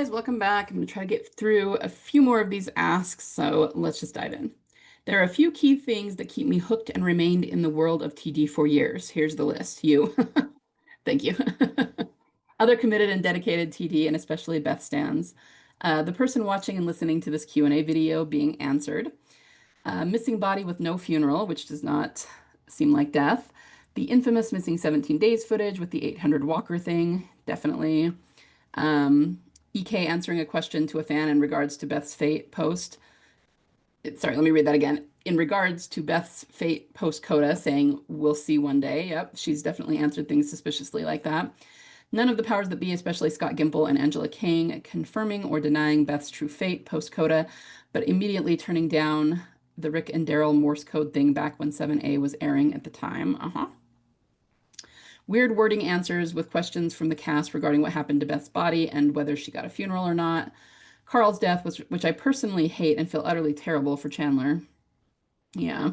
guys, welcome back. I'm going to try to get through a few more of these asks, so let's just dive in. There are a few key things that keep me hooked and remained in the world of TD for years. Here's the list. You. Thank you. Other committed and dedicated TD, and especially Beth stands. The person watching and listening to this Q&A video being answered. Missing body with no funeral, which does not seem like death. The infamous missing 17 days footage with the 800 Walker thing, definitely. EK answering a question to a fan in regards to Beth's fate post. Sorry, let me read that again. In regards to Beth's fate post Coda, saying, we'll see one day. Yep, she's definitely answered things suspiciously like that. None of the powers that be, especially Scott Gimple and Angela King, confirming or denying Beth's true fate post Coda, but immediately turning down the Rick and Daryl Morse code thing back when 7A was airing at the time. Weird wording answers with questions from the cast regarding what happened to Beth's body and whether she got a funeral or not. Carl's death, which I personally hate and feel utterly terrible for Chandler. Yeah.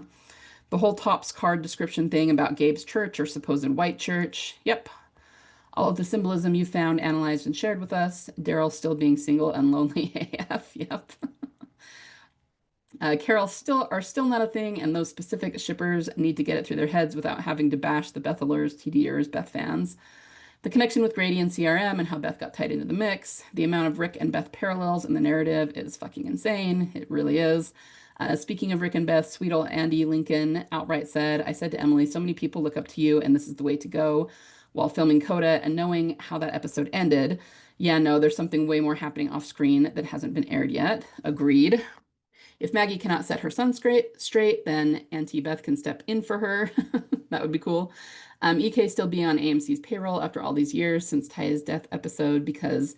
The whole Topps card description thing about Gabe's church or supposed white church. Yep. All of the symbolism you found, analyzed, and shared with us. Daryl still being single and lonely AF. Yep. Carol are still not a thing, and those specific shippers need to get it through their heads without having to bash the Bethellers, TDers, Beth fans. The connection with Grady and CRM and how Beth got tied into the mix. The amount of Rick and Beth parallels in the narrative is fucking insane. It really is. Speaking of Rick and Beth, sweet old Andy Lincoln outright said, I said to Emily, so many people look up to you, and this is the way to go. While filming Coda and knowing how that episode ended, yeah, no, there's something way more happening off screen that hasn't been aired yet. Agreed. If Maggie cannot set her son straight, then Auntie Beth can step in for her. That would be cool. EK still being on AMC's payroll after all these years since Taya's death episode because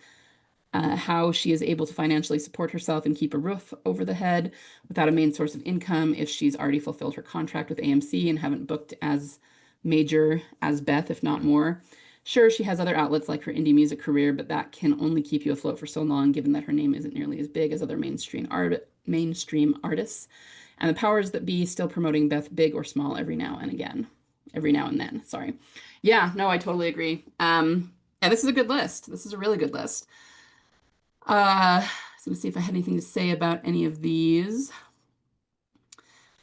how she is able to financially support herself and keep a roof over the head without a main source of income if she's already fulfilled her contract with AMC and haven't booked as major as Beth, if not more. Sure, she has other outlets like her indie music career, but that can only keep you afloat for so long, given that her name isn't nearly as big as other mainstream artists. And the powers that be still promoting Beth big or small every now and then. Sorry. Yeah, no, I totally agree. And this is a good list. This is a really good list. So let's see if I had anything to say about any of these.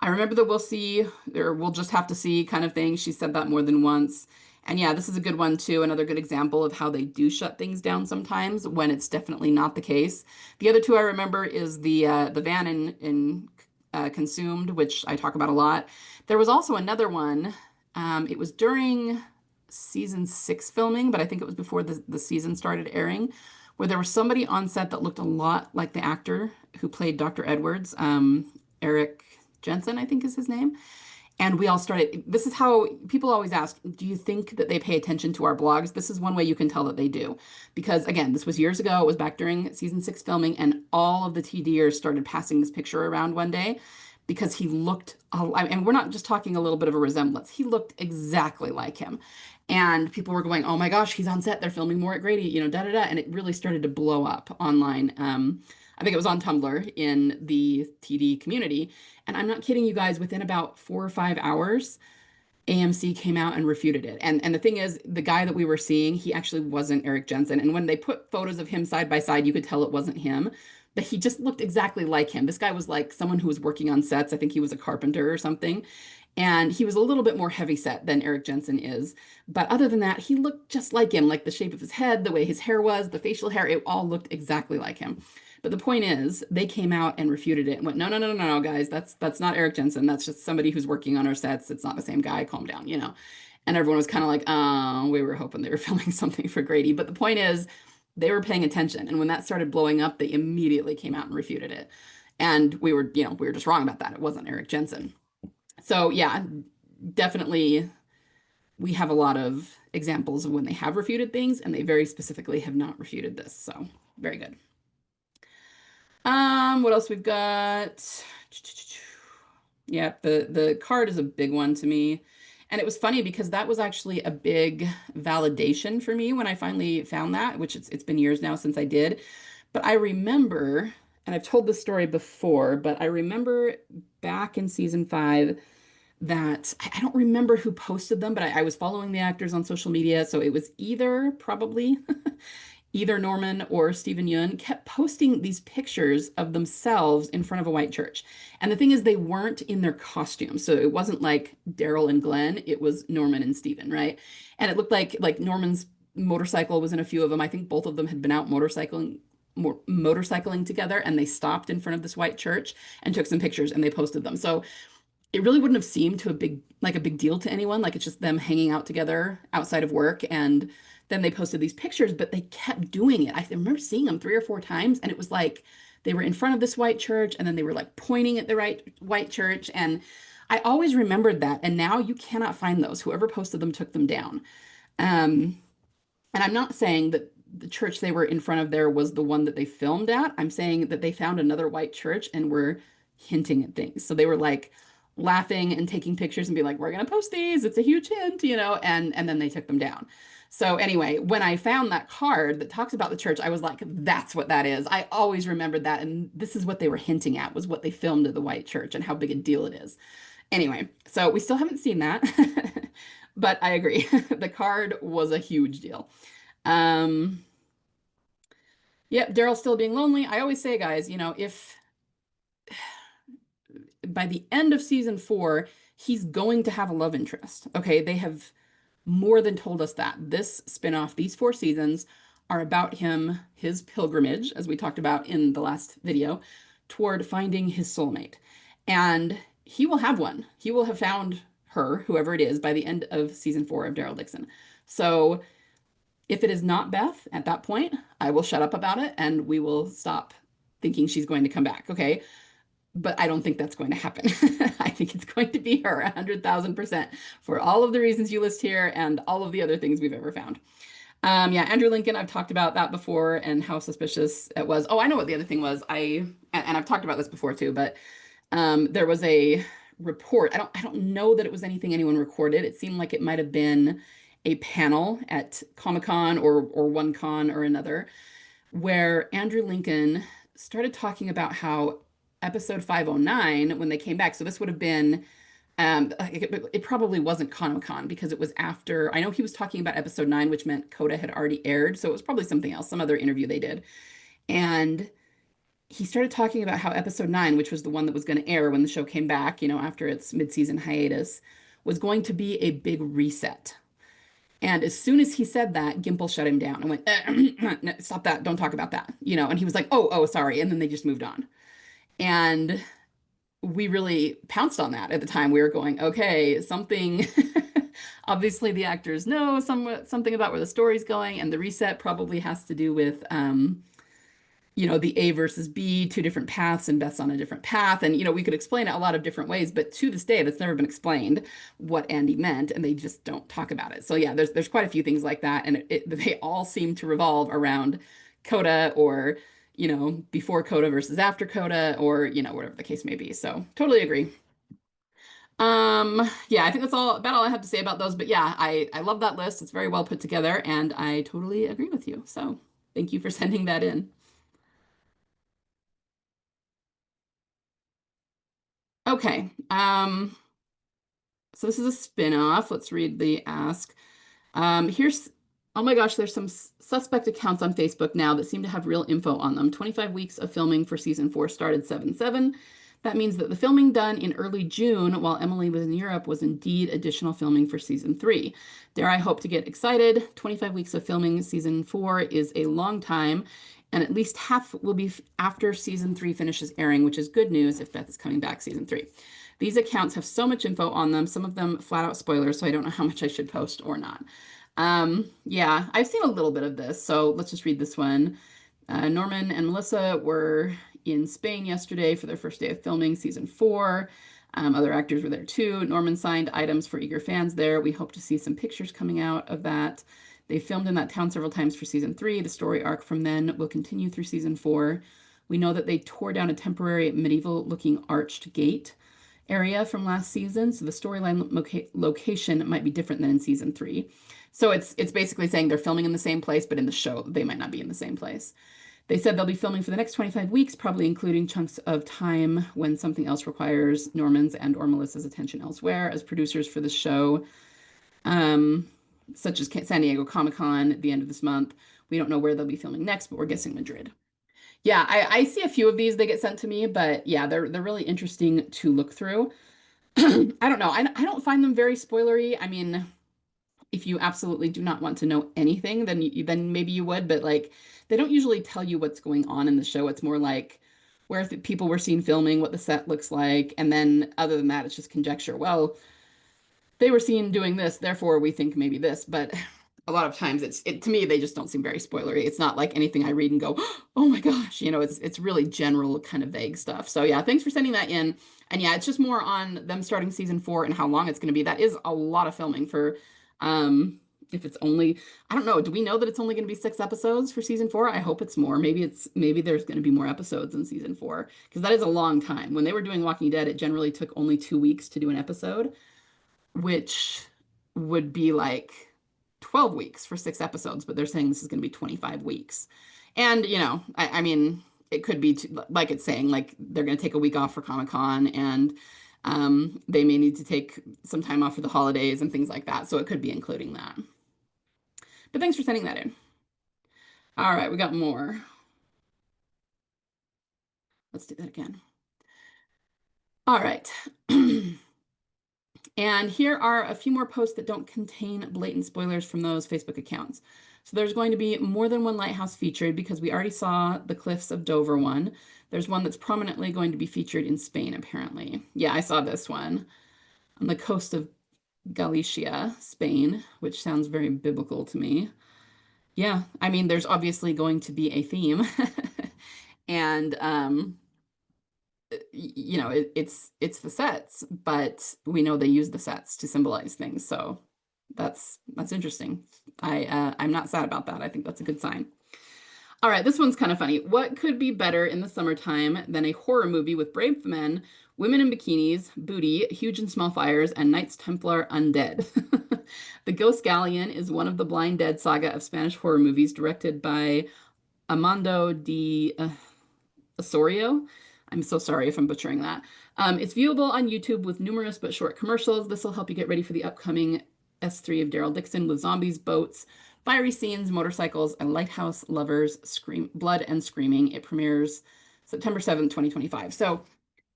I remember the we'll see, or we'll just have to see kind of thing. She said that more than once. And yeah, this is a good one too. Another good example of how they do shut things down sometimes when it's definitely not the case. The other two I remember is the van in Consumed, which I talk about a lot. There was also another one. It was during season 6 filming, but I think it was before the season started airing, where there was somebody on set that looked a lot like the actor who played Dr. Edwards, Eric Jensen, I think is his name. And we all started, this is how people always ask, do you think that they pay attention to our blogs? This is one way you can tell that they do. Because again, this was years ago, it was back during season 6 filming, and all of the TDers started passing this picture around one day because he looked, and we're not just talking a little bit of a resemblance, he looked exactly like him. And people were going, oh my gosh, he's on set, they're filming more at Grady, you know, da da da. And it really started to blow up online. I think it was on Tumblr in the TD community. And I'm not kidding you guys, within about 4 or 5 hours, AMC came out and refuted it. And the thing is, the guy that we were seeing, he actually wasn't Eric Jensen. And when they put photos of him side by side, you could tell it wasn't him, but he just looked exactly like him. This guy was like someone who was working on sets. I think he was a carpenter or something. And he was a little bit more heavy set than Eric Jensen is. But other than that, he looked just like him, like the shape of his head, the way his hair was, the facial hair, it all looked exactly like him. But the point is, they came out and refuted it and went, no, no, no, no, no, guys, that's not Eric Jensen. That's just somebody who's working on our sets. It's not the same guy. Calm down, you know. And everyone was kind of like, oh, we were hoping they were filming something for Grady. But the point is, they were paying attention. And when that started blowing up, they immediately came out and refuted it. And we were just wrong about that. It wasn't Eric Jensen. So yeah, definitely we have a lot of examples of when they have refuted things, and they very specifically have not refuted this. So very good. What else we've got? Yeah, the card is a big one to me. And it was funny because that was actually a big validation for me when I finally found that, which it's been years now since I did. But I remember, and I've told this story before, but I remember back in season 5 that I don't remember who posted them, but I was following the actors on social media. So it was either probably either Norman or Stephen Yun kept posting these pictures of themselves in front of a white church. And the thing is, they weren't in their costumes. So it wasn't like Daryl and Glenn, it was Norman and Stephen, right? And it looked like Norman's motorcycle was in a few of them. I think both of them had been out motorcycling together, and they stopped in front of this white church and took some pictures and they posted them. So it really wouldn't have seemed to a big deal to anyone. Like it's just them hanging out together outside of work. And then they posted these pictures, but they kept doing it. I remember seeing them 3 or 4 times, and it was like they were in front of this white church, and then they were like pointing at the right white church. And I always remembered that. And now you cannot find those. Whoever posted them took them down. Um, and I'm not saying that the church they were in front of there was the one that they filmed at. I'm saying that they found another white church and were hinting at things. So they were like laughing and taking pictures and be like, we're going to post these. It's a huge hint, and then they took them down. So anyway, when I found that card that talks about the church, I was like, that's what that is. I always remembered that. And this is what they were hinting at, was what they filmed at the white church and how big a deal it is. Anyway, so we still haven't seen that, but I agree. The card was a huge deal. Um, yep, Daryl still being lonely. I always say, guys, if by the end of season 4, he's going to have a love interest. Okay, they have more than told us that. This spinoff, these 4 seasons, are about him, his pilgrimage, as we talked about in the last video, toward finding his soulmate. And he will have one. He will have found her, whoever it is, by the end of season 4 of Daryl Dixon. So if it is not Beth at that point, I will shut up about it and we will stop thinking she's going to come back. Okay. But I don't think that's going to happen. I think it's going to be her 100,000% for all of the reasons you list here and all of the other things we've ever found. Yeah, Andrew Lincoln, I've talked about that before and how suspicious it was. Oh, I know what the other thing was. And I've talked about this before too, but there was a report. I don't know that it was anything anyone recorded. It seemed like it might have been a panel at Comic-Con or one con or another, where Andrew Lincoln started talking about how episode 509, when they came back, so this would have been, it probably wasn't Comic-Con because it was after, I know he was talking about episode 9, which meant Coda had already aired, so it was probably something else, some other interview they did. And he started talking about how episode 9, which was the one that was going to air when the show came back, after its mid-season hiatus, was going to be a big reset. And as soon as he said that, Gimple shut him down and went, no, stop that, don't talk about that, and he was like, oh, sorry. And then they just moved on. And we really pounced on that at the time. We were going, okay, something, obviously the actors know something about where the story's going, and the reset probably has to do with, the A versus B, 2 different paths, and Beth's on a different path. And, we could explain it a lot of different ways, but to this day, that's never been explained what Andy meant, and they just don't talk about it. So yeah, there's quite a few things like that, and they all seem to revolve around Coda or, before Coda versus after Coda, or, whatever the case may be. So totally agree. Yeah, I think that's about all I have to say about those. But yeah, I love that list. It's very well put together, and I totally agree with you. So thank you for sending that in. Okay. So this is a spin-off. Let's read the ask. Here's, oh my gosh, there's some suspect accounts on Facebook now that seem to have real info on them. 25 weeks of filming for season 4 started 7/7. That means that the filming done in early June while Emily was in Europe was indeed additional filming for season 3. Dare I hope to get excited? 25 weeks of filming season 4 is a long time, and at least half will be after season 3 finishes airing, which is good news if Beth is coming back season 3. These accounts have so much info on them, some of them flat out spoilers, so I don't know how much I should post or not. Yeah, I've seen a little bit of this, so let's just read this one. Norman and Melissa were in Spain yesterday for their first day of filming season 4. Other actors were there too. Norman signed items for eager fans there. We hope to see some pictures coming out of that. They filmed in that town several times for season 3. The story arc from then will continue through season 4. We know that they tore down a temporary medieval-looking arched gate area from last season, so the storyline location might be different than in season 3. So it's basically saying they're filming in the same place, but in the show they might not be in the same place. They said they'll be filming for the next 25 weeks, probably including chunks of time when something else requires Norman's and or Melissa's attention elsewhere. As producers for the show, such as San Diego Comic-Con at the end of this month, We don't know where they'll be filming next, but we're guessing Madrid. Yeah, I see a few of these they get sent to me, but yeah, they're really interesting to look through. I don't know. I don't find them very spoilery. I mean, if you absolutely do not want to know anything, then maybe you would, but like they don't usually tell you what's going on in the show. It's more like where people were seen filming, what the set looks like, and then other than that, it's just conjecture. Well, they were seen doing this, therefore we think maybe this. But a lot of times to me, they just don't seem very spoilery. It's not like anything I read and go, oh my gosh, it's really general kind of vague stuff. So yeah, thanks for sending that in. And yeah, it's just more on them starting season 4 and how long it's going to be. That is a lot of filming for if it's only, I don't know, do we know that it's only going to be 6 episodes for season 4? I hope it's more. Maybe there's going to be more episodes in season 4 because that is a long time. When they were doing Walking Dead, it generally took only 2 weeks to do an episode, which would be like 12 weeks for 6 episodes, but they're saying this is going to be 25 weeks. And, I mean, it could be, like it's saying, like they're going to take a week off for Comic-Con and they may need to take some time off for the holidays and things like that. So it could be including that. But thanks for sending that in. All right, we got more. Let's do that again. All right. And here are a few more posts that don't contain blatant spoilers from those Facebook accounts. So there's going to be more than one lighthouse featured because we already saw the Cliffs of Dover one. There's one that's prominently going to be featured in Spain, apparently. Yeah, I saw this one on the coast of Galicia, Spain, which sounds very biblical to me. Yeah, I mean, there's obviously going to be a theme. And it's the sets, but we know they use the sets to symbolize things, so that's interesting. I'm not sad about that. I think that's a good sign. All right, this one's kind of funny. What could be better in the summertime than a horror movie with brave men, women in bikinis, booty, huge and small fires, and Knights Templar undead? The Ghost Galleon is one of the Blind Dead saga of Spanish horror movies directed by Amando de Osorio. I'm so sorry if I'm butchering that. It's viewable on YouTube with numerous but short commercials. This will help you get ready for the upcoming S3 of Daryl Dixon with zombies, boats, fiery scenes, motorcycles, and lighthouse lovers, blood and screaming. It premieres September 7th, 2025. So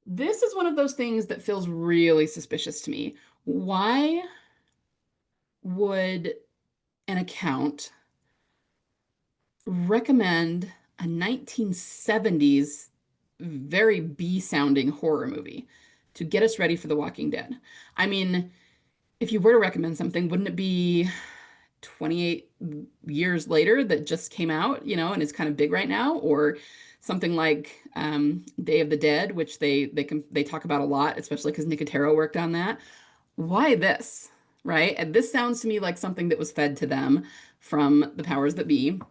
this is one of those things that feels really suspicious to me. Why would an account recommend a 1970s very B-sounding horror movie to get us ready for The Walking Dead? I mean, if you were to recommend something, wouldn't it be 28 years later that just came out, and is kind of big right now? Or something like Day of the Dead, which they talk about a lot, especially because Nicotero worked on that. Why this, right? And this sounds to me like something that was fed to them from the powers that be.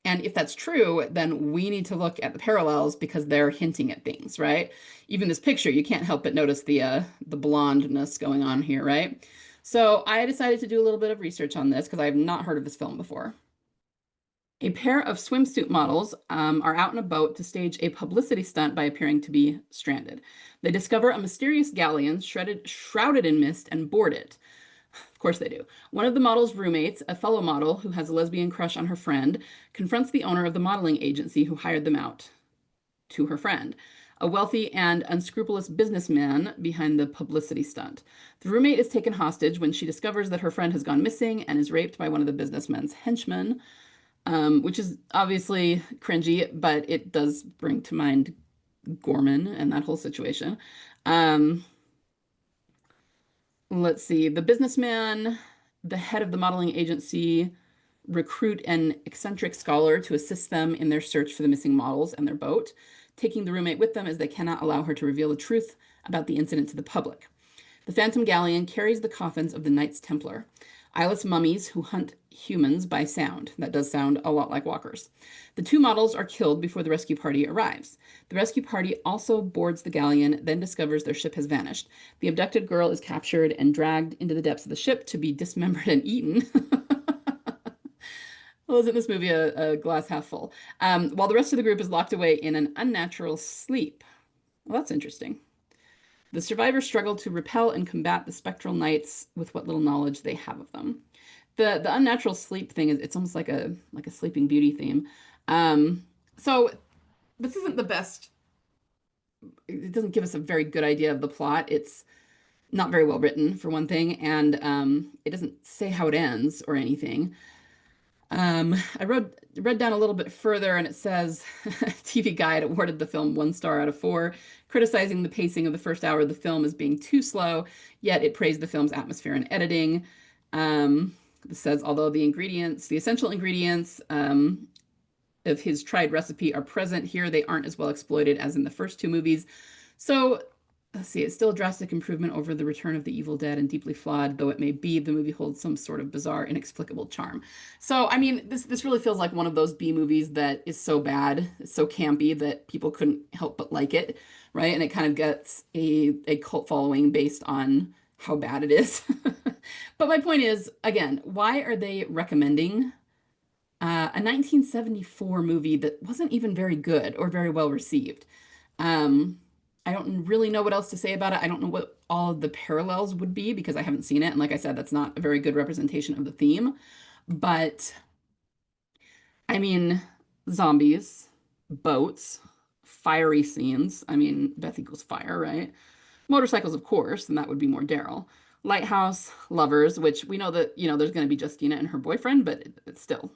And if that's true, then we need to look at the parallels because they're hinting at things, right? Even this picture, you can't help but notice the blondness going on here, right? So I decided to do a little bit of research on this because I have not heard of this film before. A pair of swimsuit models are out in a boat to stage a publicity stunt by appearing to be stranded. They discover a mysterious galleon shrouded in mist and board it. Of course they do. One of the model's roommates, a fellow model who has a lesbian crush on her friend, confronts the owner of the modeling agency who hired them out to her friend, a wealthy and unscrupulous businessman behind the publicity stunt. The roommate is taken hostage when she discovers that her friend has gone missing and is raped by one of the businessman's henchmen, which is obviously cringy, but it does bring to mind Gorman and that whole situation. Let's see. The businessman, the head of the modeling agency, recruit an eccentric scholar to assist them in their search for the missing models and their boat, taking the roommate with them as they cannot allow her to reveal the truth about the incident to the public. The Phantom Galleon carries the coffins of the Knights Templar, eyeless mummies who hunt humans by sound. That does sound a lot like walkers. The two models are killed before the rescue party arrives. The rescue party also boards the galleon, then discovers their ship has vanished. The abducted girl is captured and dragged into the depths of the ship to be dismembered and eaten. Well, isn't this movie a glass half full? While the rest of the group is locked away in an unnatural sleep. Well, that's interesting. The survivors struggle to repel and combat the spectral knights with what little knowledge they have of them. The unnatural sleep thing is it's almost like a Sleeping Beauty theme. Um, so this isn't the best. It doesn't give us a very good idea of the plot. It's not very well written for one thing, and it doesn't say how it ends or anything. I read down a little bit further, and it says TV Guide awarded the film 1 star out of 4, criticizing the pacing of the first hour of the film as being too slow, yet it praised the film's atmosphere and editing. It says although the essential ingredients of his tried recipe are present here, they aren't as well exploited as in the first two movies. So let's see, it's still a drastic improvement over The Return of the Evil Dead and deeply flawed though it may be, the movie holds some sort of bizarre, inexplicable charm. So, I mean, this really feels like one of those B movies that is so bad, so campy that people couldn't help but like it, right? And it kind of gets a cult following based on how bad it is. But my point is, again, why are they recommending a 1974 movie that wasn't even very good or very well received? Um, I don't really know what else to say about it. I don't know what all of the parallels would be because I haven't seen it. And like I said, that's not a very good representation of the theme. But I mean, zombies, boats, fiery scenes. I mean, Beth equals fire, right? Motorcycles, of course, and that would be more Daryl. Lighthouse, lovers, which we know that, there's going to be Justina and her boyfriend, but it's still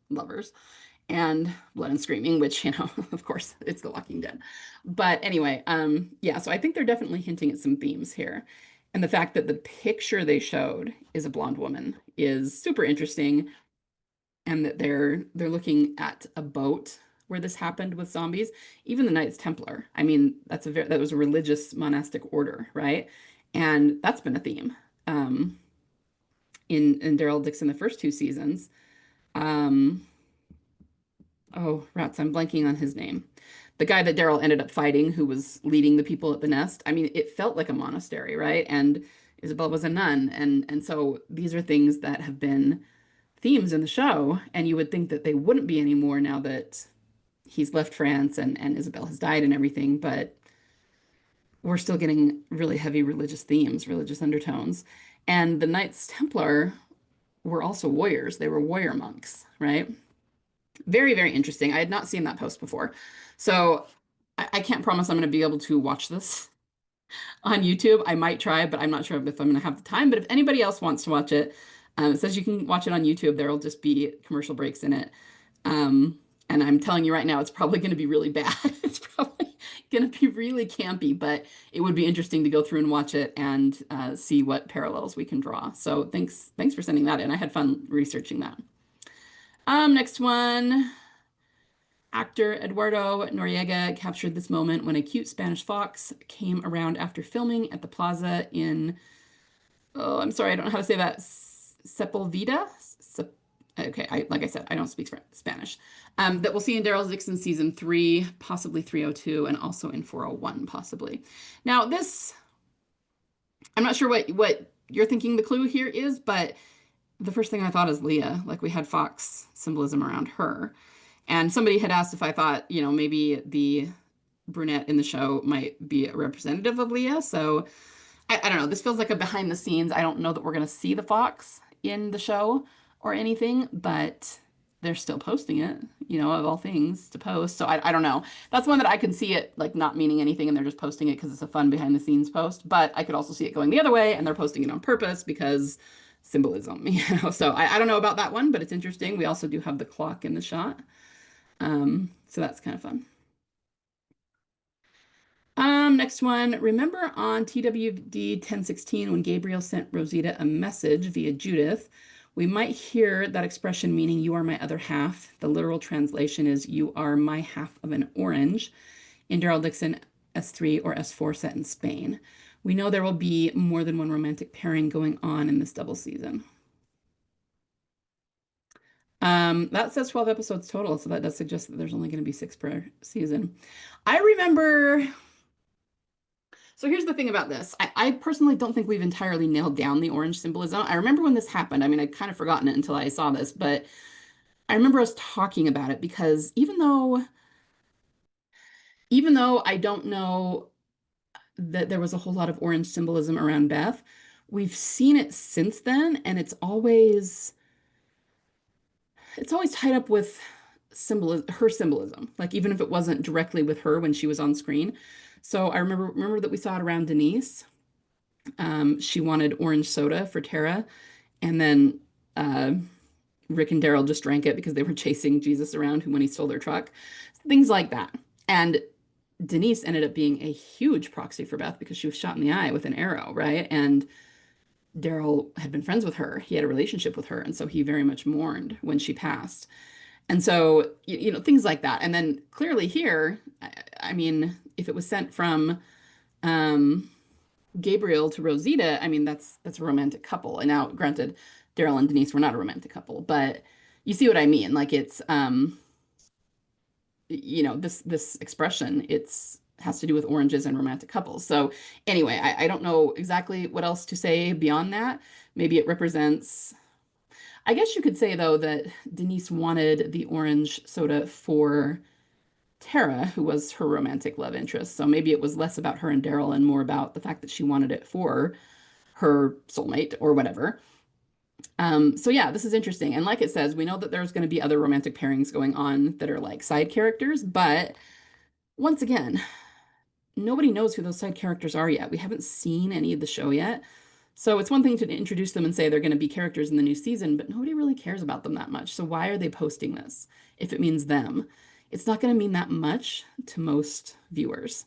lovers. And blood and screaming, which, of course, it's The Walking Dead. But anyway, yeah, so I think they're definitely hinting at some themes here. And the fact that the picture they showed is a blonde woman is super interesting, and that they're looking at a boat where this happened with zombies. Even the Knights Templar. I mean, that was a religious monastic order, right? And that's been a theme in Daryl Dixon the first two seasons. Um, oh, rats, I'm blanking on his name. The guy that Daryl ended up fighting, who was leading the people at the nest. I mean, it felt like a monastery, right? And Isabel was a nun, and so these are things that have been themes in the show, and you would think that they wouldn't be anymore now that he's left France and Isabel has died and everything, but we're still getting really heavy religious themes, religious undertones. And the Knights Templar were also warriors. They were warrior monks, right? Very, very interesting. I had not seen that post before. So I can't promise I'm going to be able to watch this on YouTube. I might try, but I'm not sure if I'm going to have the time. But if anybody else wants to watch it, it says you can watch it on YouTube. There will just be commercial breaks in it. Um, and I'm telling you right now, it's probably going to be really bad. It's probably going to be really campy, but it would be interesting to go through and watch it and see what parallels we can draw. So thanks for sending that in. I had fun researching that. Next one. Actor Eduardo Noriega captured this moment when a cute Spanish fox came around after filming at the plaza in, oh, I'm sorry, I don't know how to say that, Sepulveda? Okay, like I said, I don't speak Spanish. That we'll see in Daryl Dixon season 3, possibly 302, and also in 401, possibly. Now, I'm not sure what you're thinking the clue here is, but the first thing I thought is Leah. Like we had fox symbolism around her. And somebody had asked if I thought, maybe the brunette in the show might be a representative of Leah. So I don't know. This feels like a behind the scenes. I don't know that we're going to see the fox in the show or anything, but they're still posting it, of all things to post. So I don't know. That's one that I could see it like not meaning anything and they're just posting it because it's a fun behind the scenes post. But I could also see it going the other way and they're posting it on purpose because symbolism, So I don't know about that one, but it's interesting. We also do have the clock in the shot. So that's kind of fun. Next one. Remember on TWD 1016 when Gabriel sent Rosita a message via Judith? We might hear that expression meaning you are my other half. The literal translation is you are my half of an orange in Daryl Dixon S3 or S4 set in Spain. We know there will be more than one romantic pairing going on in this double season. That says 12 episodes total, so that does suggest that there's only going to be 6 per season. I remember. So here's the thing about this. I personally don't think we've entirely nailed down the orange symbolism. I remember when this happened. I mean, I'd kind of forgotten it until I saw this, but I remember us talking about it because even though I don't know that there was a whole lot of orange symbolism around Beth, we've seen it since then, and it's always it's always tied up with her symbolism, like even if it wasn't directly with her when she was on screen. So I remember that we saw it around Denise. She wanted orange soda for Tara, and then uh, Rick and Daryl just drank it because they were chasing Jesus around when he stole their truck. Things like that. And Denise ended up being a huge proxy for Beth because she was shot in the eye with an arrow, right? And Daryl had been friends with her. He had a relationship with her. And so he very much mourned when she passed. And so, things like that. And then clearly here, I mean, if it was sent from um, Gabriel to Rosita, I mean, that's a romantic couple. And now, granted, Daryl and Denise were not a romantic couple, but you see what I mean? Like it's this expression, it's has to do with oranges and romantic couples. So anyway, I don't know exactly what else to say beyond that. Maybe it represents, I guess you could say though that Denise wanted the orange soda for Tara, who was her romantic love interest. So maybe it was less about her and Daryl and more about the fact that she wanted it for her soulmate or whatever. So yeah, this is interesting. And like it says, we know that there's going to be other romantic pairings going on that are like side characters, but once again, nobody knows who those side characters are yet. We haven't seen any of the show yet. So it's one thing to introduce them and say they're going to be characters in the new season, but nobody really cares about them that much. So why are they posting this if it means them? It's not going to mean that much to most viewers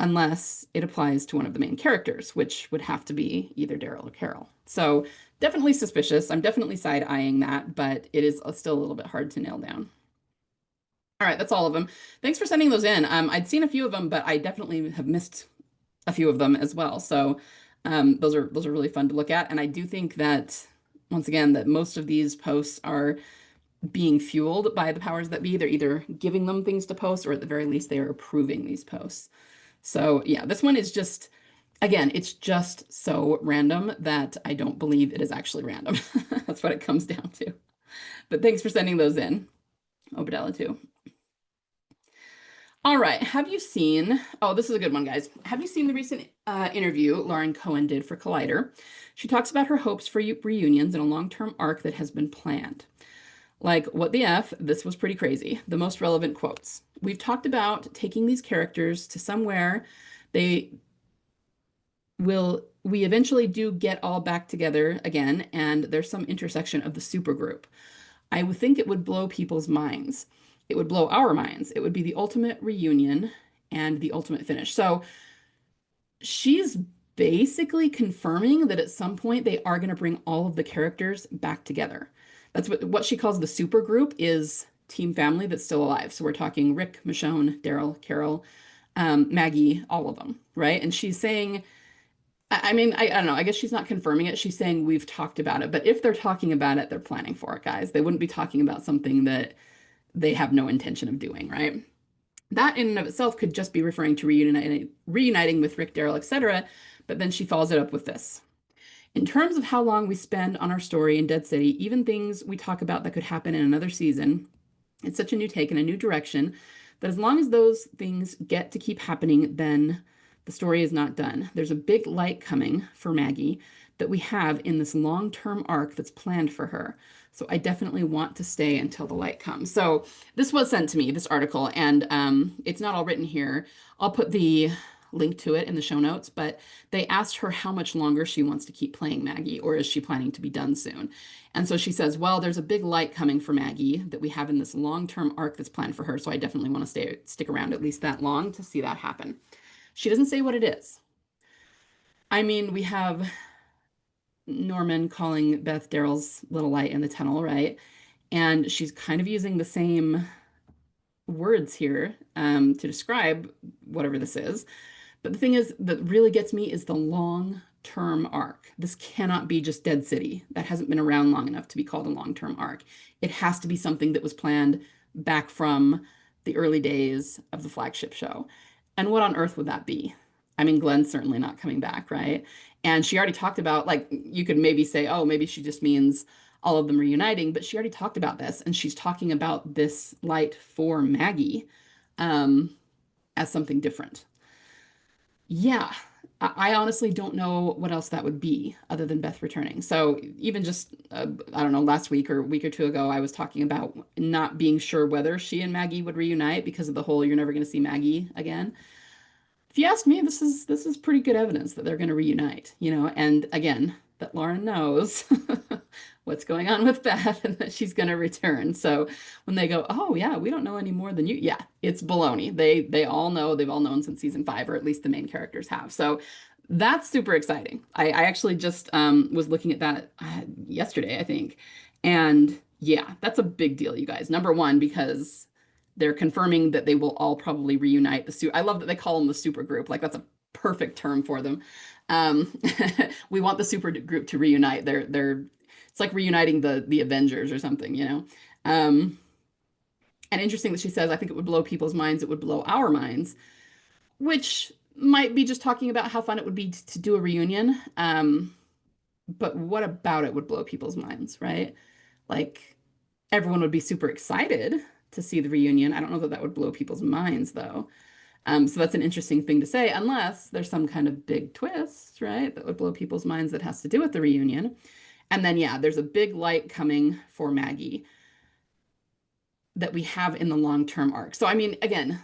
unless it applies to one of the main characters, which would have to be either Daryl or Carol. So definitely suspicious. I'm definitely side-eyeing that, but it is still a little bit hard to nail down. All right, that's all of them. Thanks for sending those in. I'd seen a few of them, but I definitely have missed a few of them as well. So those are really fun to look at. And I do think that once again that most of these posts are being fueled by the powers that be. They're either giving them things to post or at the very least they are approving these posts. So yeah, this one is just, again, it's just so random that I don't believe it is actually random. That's what it comes down to. But thanks for sending those in. Obadella too. All right, have you seen, oh, this is a good one, guys. Have you seen the recent interview Lauren Cohen did for Collider? She talks about her hopes for reunions and a long-term arc that has been planned. Like, what the F? This was pretty crazy. The most relevant quotes. We've talked about taking these characters to somewhere they we eventually do get all back together again, and there's some intersection of the supergroup. I would think it would blow people's minds. It would blow our minds. It would be the ultimate reunion and the ultimate finish. So she's basically confirming that at some point they are going to bring all of the characters back together. That's what she calls the super group is Team Family that's still alive. So we're talking Rick, Michonne, Daryl, Carol, Maggie, all of them, right? And she's saying, I mean, I don't know. I guess she's not confirming it. She's saying we've talked about it. But if they're talking about it, they're planning for it, guys. They wouldn't be talking about something that they have no intention of doing, right? That in and of itself could just be referring to reuniting with Rick, Daryl, etc. But then she follows it up with this. In terms of how long we spend on our story in Dead City, even things we talk about that could happen in another season, it's such a new take and a new direction that as long as those things get to keep happening, then the story is not done. There's a big light coming for Maggie that we have in this long-term arc that's planned for her. So I definitely want to stay until the light comes. So this was sent to me, this article, and it's not all written here. I'll put the link to it in the show notes, but they asked her how much longer she wants to keep playing Maggie, or is she planning to be done soon? And so she says, well, there's a big light coming for Maggie that we have in this long-term arc that's planned for her. So I definitely want to stick around at least that long to see that happen. She doesn't say what it is. I mean, we have Norman calling Beth Daryl's little light in the tunnel, right? And she's kind of using the same words here to describe whatever this is. But the thing is that really gets me is the long-term arc. This cannot be just Dead City. That hasn't been around long enough to be called a long-term arc. It has to be something that was planned back from the early days of the flagship show. And what on earth would that be? I mean, Glenn's certainly not coming back, right? And she already talked about, like, you could maybe say, oh, maybe she just means all of them reuniting, but she already talked about this, and she's talking about this light for Maggie as something different. Yeah, I honestly don't know what else that would be other than Beth returning. So even just, I don't know, last week or a week or two ago, I was talking about not being sure whether she and Maggie would reunite because of the whole "you're never going to see Maggie again." If you ask me, this is pretty good evidence that they're going to reunite, and again, that Lauren knows what's going on with Beth and that she's going to return. So when they go, "Oh yeah, we don't know any more than you," yeah, it's baloney. They all know, they've all known since season 5, or at least the main characters have. So that's super exciting. I actually just was looking at that yesterday, I think, and yeah, that's a big deal, you guys. Number one, because they're confirming that they will all probably reunite I love that they call them the super group. Like that's a perfect term for them. Um, we want the super group to reunite. It's like reuniting the Avengers or something. Um, and interesting that she says, I think it would blow people's minds. It would blow our minds, which might be just talking about how fun it would be to do a reunion. But what about it would blow people's minds, right? Like everyone would be super excited to see the reunion. I don't know that that would blow people's minds though. So that's an interesting thing to say, unless there's some kind of big twist, right? That would blow people's minds that has to do with the reunion. And then, yeah, there's a big light coming for Maggie that we have in the long-term arc. So, I mean, again,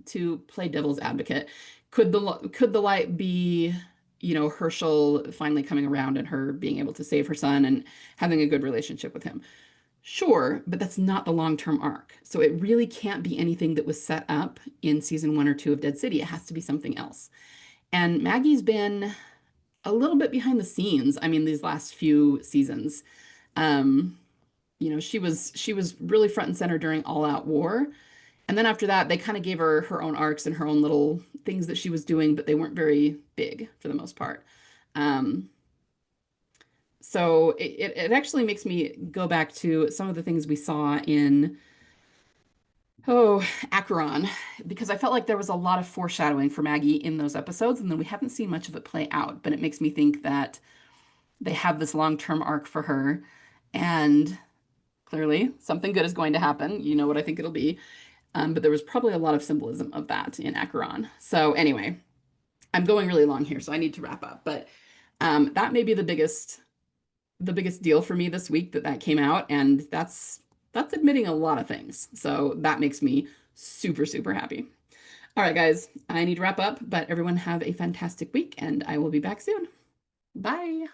to play devil's advocate, could the light be, Herschel finally coming around and her being able to save her son and having a good relationship with him? Sure, but that's not the long-term arc. So it really can't be anything that was set up in season 1 or 2 of Dead City. It has to be something else. And Maggie's been a little bit behind the scenes. I mean, these last few seasons. Um, she was really front and center during All Out War. And then after that, they kind of gave her her own arcs and her own little things that she was doing, but they weren't very big for the most part. Um, so it actually makes me go back to some of the things we saw in Acheron, because I felt like there was a lot of foreshadowing for Maggie in those episodes, and then we haven't seen much of it play out. But it makes me think that they have this long-term arc for her, and clearly something good is going to happen. You know what I think it'll be. But there was probably a lot of symbolism of that in Acheron. So anyway, I'm going really long here, so I need to wrap up. But that may be the biggest deal for me this week that came out, and that's admitting a lot of things. So that makes me super, super happy. All right, guys, I need to wrap up, but everyone have a fantastic week, and I will be back soon. Bye.